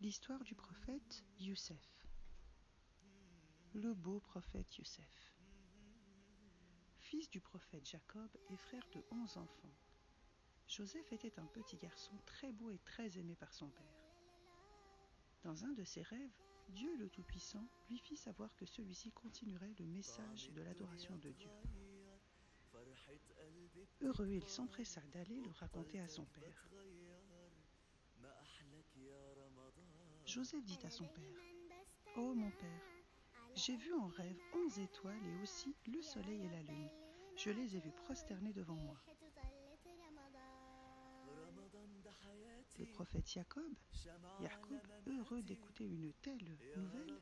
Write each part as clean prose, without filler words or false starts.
L'histoire du prophète Youssef. Le beau prophète Youssef. Fils du prophète Jacob et frère de 11 enfants, Joseph était un petit garçon très beau et très aimé par son père. Dans un de ses rêves, Dieu le Tout-Puissant lui fit savoir que celui-ci continuerait le message de l'adoration de Dieu. Heureux, il s'empressa d'aller le raconter à son père. Joseph dit à son père : « Oh mon père, j'ai vu en rêve 11 étoiles et aussi le soleil et la lune. Je les ai vus prosternés devant moi. » Le prophète Jacob, heureux d'écouter une telle nouvelle,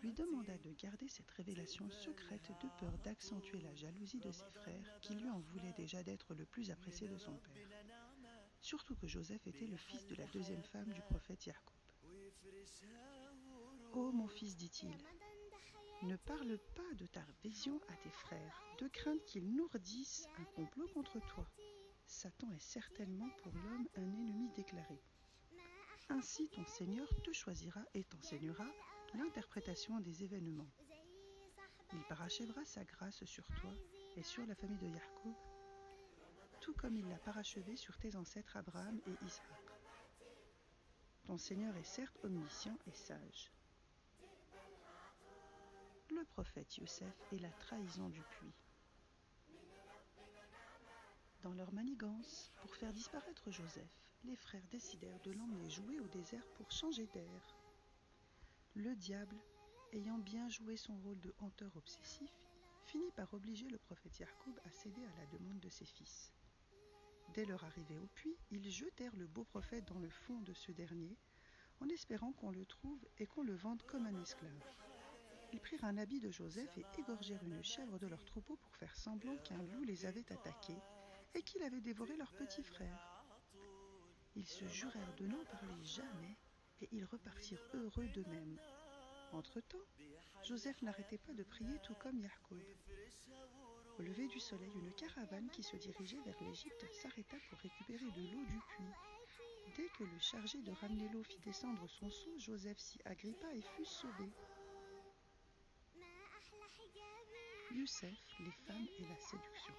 lui demanda de garder cette révélation secrète de peur d'accentuer la jalousie de ses frères qui lui en voulaient déjà d'être le plus apprécié de son père. Surtout que Joseph était le fils de la deuxième femme du prophète Jacob. « Oh mon fils, dit-il, ne parle pas de ta vision à tes frères, de crainte qu'ils nourdissent un complot contre toi. Satan est certainement pour l'homme un ennemi déclaré. Ainsi ton Seigneur te choisira et t'enseignera l'interprétation des événements. Il parachèvera sa grâce sur toi et sur la famille de Jacob, tout comme il l'a parachevé sur tes ancêtres Abraham et Isaac. Ton Seigneur est certes omniscient et sage. » Le prophète Youssef et la trahison du puits. Dans leur manigance, pour faire disparaître Joseph, les frères décidèrent de l'emmener jouer au désert pour changer d'air. Le diable, ayant bien joué son rôle de hanteur obsessif, finit par obliger le prophète Jacob à céder à la demande de ses fils. Dès leur arrivée au puits, ils jetèrent le beau prophète dans le fond de ce dernier, en espérant qu'on le trouve et qu'on le vende comme un esclave. Ils prirent un habit de Joseph et égorgèrent une chèvre de leur troupeau pour faire semblant qu'un loup les avait attaqués et qu'il avait dévoré leur petit frère. Ils se jurèrent de n'en parler jamais et ils repartirent heureux d'eux-mêmes. Entre-temps, Joseph n'arrêtait pas de prier tout comme Jacob. Au lever du soleil, une caravane qui se dirigeait vers l'Égypte s'arrêta pour récupérer de l'eau du puits. Dès que le chargé de ramener l'eau fit descendre son seau, Joseph s'y agrippa et fut sauvé. Youssef, les femmes et la séduction.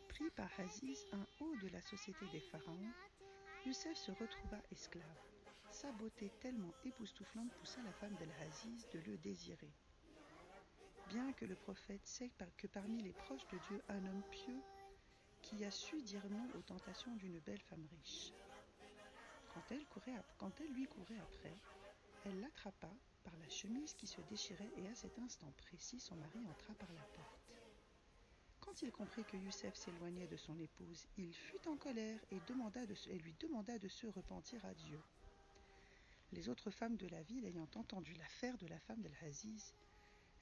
Pris par Aziz, un haut de la société des pharaons, Youssef se retrouva esclave. Sa beauté tellement époustouflante poussa la femme d'Al-Aziz de le désirer. Bien que le prophète sait que parmi les proches de Dieu, un homme pieux qui a su dire non aux tentations d'une belle femme riche. Quand elle lui courait après, elle l'attrapa par la chemise qui se déchirait et à cet instant précis, son mari entra par la porte. Quand il comprit que Youssef s'éloignait de son épouse, il fut en colère et lui demanda de se repentir à Dieu. Les autres femmes de la ville ayant entendu l'affaire de la femme d'Al-Aziz,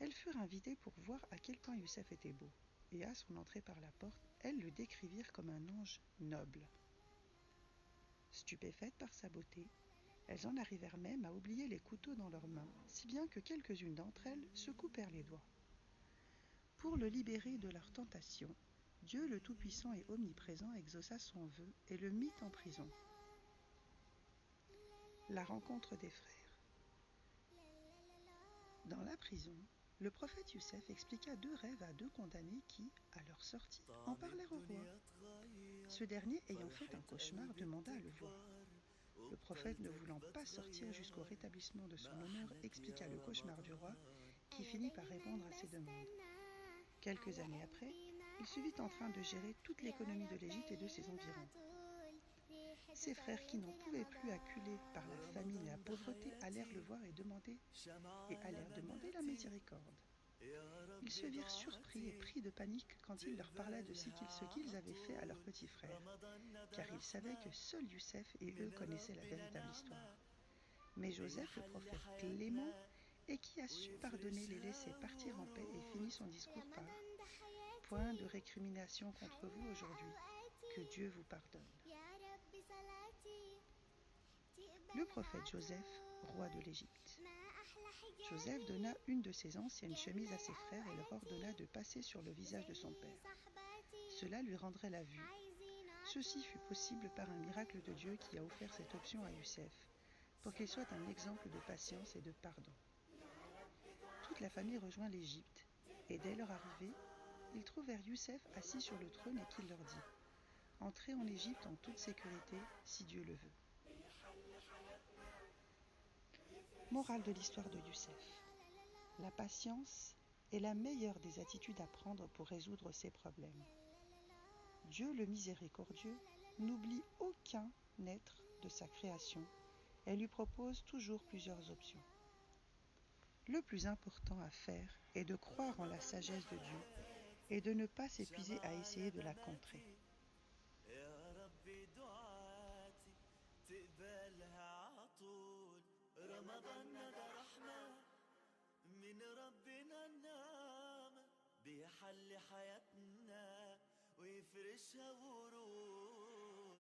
elles furent invitées pour voir à quel point Youssef était beau, et à son entrée par la porte, elles le décrivirent comme un ange noble. Stupéfaites par sa beauté, elles en arrivèrent même à oublier les couteaux dans leurs mains, si bien que quelques-unes d'entre elles se coupèrent les doigts. Pour le libérer de leur tentation, Dieu le Tout-Puissant et Omniprésent exauça son vœu et le mit en prison. La rencontre des frères. Dans la prison, le prophète Youssef expliqua 2 rêves à 2 condamnés qui, à leur sortie, en parlèrent au roi. Ce dernier, ayant fait un cauchemar, demanda à le voir. Le prophète, ne voulant pas sortir jusqu'au rétablissement de son honneur, expliqua le cauchemar du roi, qui finit par répondre à ses demandes. Quelques années après, il se vit en train de gérer toute l'économie de l'Égypte et de ses environs. Ses frères, qui n'en pouvaient plus, acculés par la famine et la pauvreté, allèrent le voir et allèrent demander la miséricorde. Ils se virent surpris et pris de panique quand il leur parla de ce qu'ils avaient fait à leur petit frère, car ils savaient que seul Youssef et eux connaissaient la véritable histoire. Mais Joseph, le prophète clément, et qui a su pardonner, les laissait partir en paix et finit son discours par « Point de récrimination contre vous aujourd'hui, que Dieu vous pardonne. » Le prophète Joseph, roi de l'Égypte. Joseph donna une de ses anciennes chemises à ses frères et leur ordonna de passer sur le visage de son père. Cela lui rendrait la vue. Ceci fut possible par un miracle de Dieu qui a offert cette option à Youssef, pour qu'il soit un exemple de patience et de pardon. Toute la famille rejoint l'Égypte, et dès leur arrivée, ils trouvèrent Youssef assis sur le trône et qu'il leur dit « Entrez en Égypte en toute sécurité, si Dieu le veut. » Morale de l'histoire de Youssef. La patience est la meilleure des attitudes à prendre pour résoudre ses problèmes. Dieu le miséricordieux n'oublie aucun être de sa création et lui propose toujours plusieurs options. Le plus important à faire est de croire en la sagesse de Dieu et de ne pas s'épuiser à essayer de la contrer. من ربنا النعمة بيحل حياتنا ويفرشها ورود